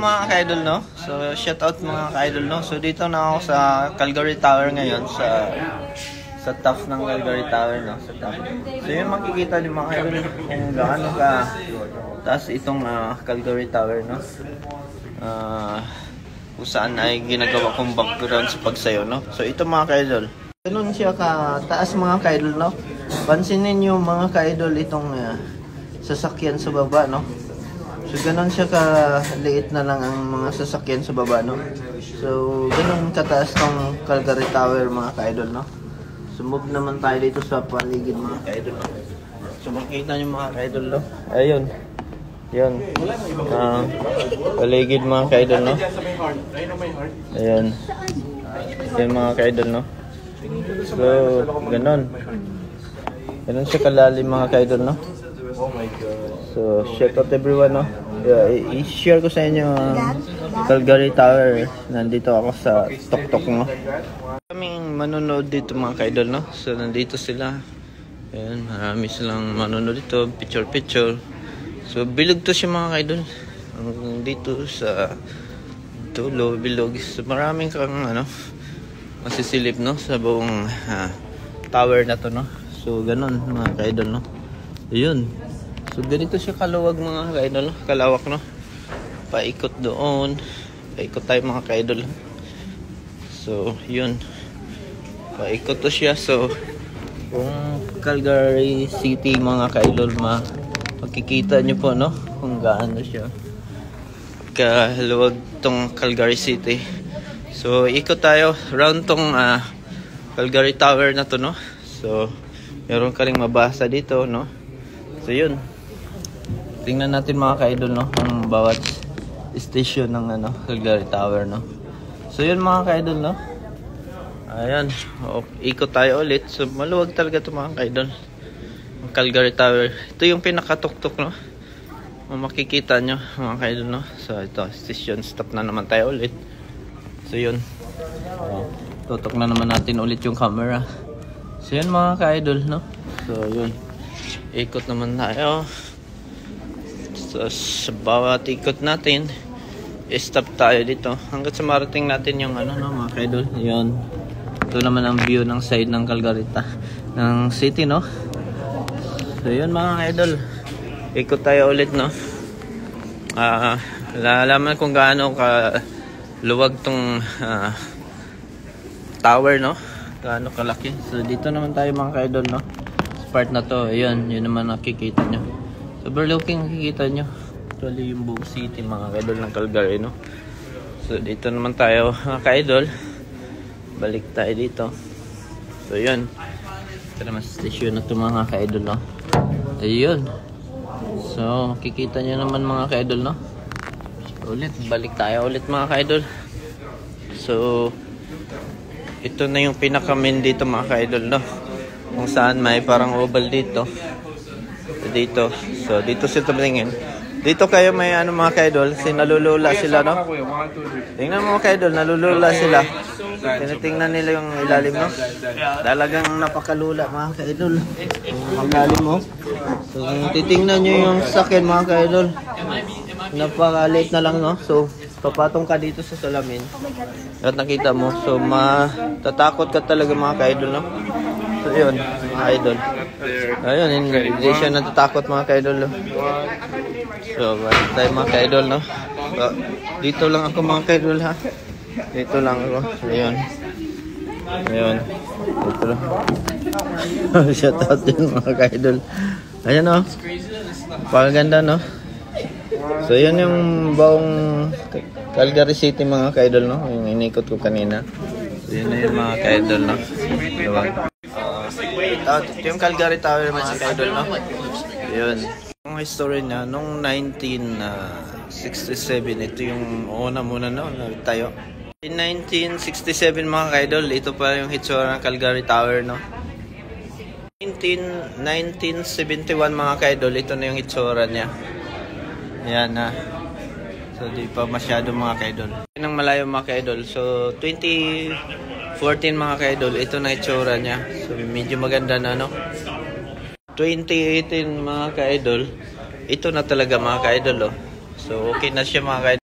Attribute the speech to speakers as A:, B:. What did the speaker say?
A: mga ka-idol, no? So, shout out mga ka-idol, no? So, dito na ako sa Calgary Tower ngayon, sa top ng Calgary Tower, no? Sa top. So, yun makikita niyo mga ka-idol kung gaano ka taas itong Calgary Tower, no? Kung saan ay ginagawa kong background sa pagsayo, no? So, ito mga ka-idol. Ganun siya ka-taas mga ka-idol, no? Pansinin niyo mga ka-idol itong sasakyan sa baba, no? So, ganun siya ka-liit na lang ang mga sasakyan sa baba, no? So, ganun kataas tong Calgary Tower, mga ka-idol, no? So, move naman tayo dito sa paligid, mga ka-idol, no? So, makikita nyo, mga ka-idol, no? Ayun. Yun. Paligid, mga ka-idol, no? Ayun. Ayun, mga ka-idol, no? So, ganun. Ganun siya kalalim, mga ka-idol, no?
B: Oh my God.
A: So, check out everyone, no? I-share ko sa inyo ang Calgary Tower. Nandito ako sa Tok-Tok, no? Kaming manonood dito, mga ka-idol, no? So, nandito sila. Ayan, marami silang manonood dito. Picture-picture. So, bilog to siya, mga ka-idol. Dito sa dulo, bilog. So, maraming kang, masisilip, no? Sa buong tower na to, no? So, ganun, mga ka-idol, no? Ayun. So, ganito siya kaluwag, mga ka-idol, kalawak, no? Paikot doon. Paikot tayo, mga ka-idol. So, yun. Paikot to siya. So, kung Calgary City, mga ka-idol, makikita nyo po, no? Kung gaano siya kaluwag tong Calgary City. So, ikot tayo round tong Calgary Tower na to, no? So, meron ka ring mabasa dito, no? So, yun. Tingnan natin, mga ka-idol, no? Ang bawat station ng Calgary Tower, no? So, yun, mga ka-idol, no? Ayan. Ikot tayo ulit. So, maluwag talaga ito, mga ka-idol. Ang Calgary Tower. Ito yung pinakatuktok, no? Makikita nyo, mga ka-idol, no? So, ito. Station. Stop na naman tayo ulit. So, yun. Tutok na naman natin ulit yung camera. So, yun, mga ka-idol, no? So, yun. Ikot naman tayo. So, sa bawat ikot natin, stop tayo dito. Hanggat sa marating natin yung mga ka-idol. Yun. Ito naman ang view ng side ng Calgary ng city, no? So, yun, mga ka-idol. Ikot tayo ulit, no? Lalaman kung gaano ka luwag tong tower, no? Gaano kalaki. So, dito naman tayo, mga ka-idol, no? Part na to, ayun, yun naman nakikita nyo. Overlooking nakikita nyo. Actually yung buong city, mga ka-idol ng Calgary, no? So, dito naman tayo, mga ka-idol. Balik tayo dito. So, yun. Ito naman sa station na to, mga ka-idol, no? Ayun. So, makikita nyo naman, mga ka-idol, no? So, ulit, balik tayo ulit, mga ka-idol. So, ito na yung pinaka-main dito, mga ka-idol, no? Kung saan may parang oval dito. So, dito sila tumingin. Dito kayo may mga ka-idol. Nalulula sila, no? Tingnan mo, mga ka-idol. Nalulula sila. Tinitingnan nila yung ilalim, no? Talagang napakalula, mga ka-idol. Ang ilalim mo. So, titingnan nyo yung sakyan, mga ka-idol. Napakaliit na lang, no? So, papatong ka dito sa salamin. At nakita mo. So, matatakot ka talaga, mga ka-idol, no? So, yun, mga idol. Ayun, hindi siya natatakot, mga ka-idol, no? So, balik tayo, mga ka-idol, no? So, dito lang ako, mga ka-idol, ha? Dito lang ako. Ayun. Ayun. Dito lang. Shout out din, mga ka-idol. Ayun, no? Paganda, no? So, yun yung buong Calgary City, mga ka-idol, no? Yung inikot ko kanina. So, yun na yung mga ka-idol, no? Diba? Ito yung Calgary Tower, mga ka-idol, no? Yun. Yung history niya, nung 1967, ito yung una muna, no? Tayo. In 1967, mga ka-idol, ito pa yung hitsura ng Calgary Tower, no? 1971, mga ka-idol, ito na yung hitsura niya. Yan, na. So, di pa masyado, mga ka-idol. Nang malayo, mga ka-idol. So, 2014, mga ka-idol, ito na itsura niya. So, medyo maganda na, no? 2018, mga ka-idol, ito na talaga, mga ka-idol, oh. So, okay na siya, mga ka-idol.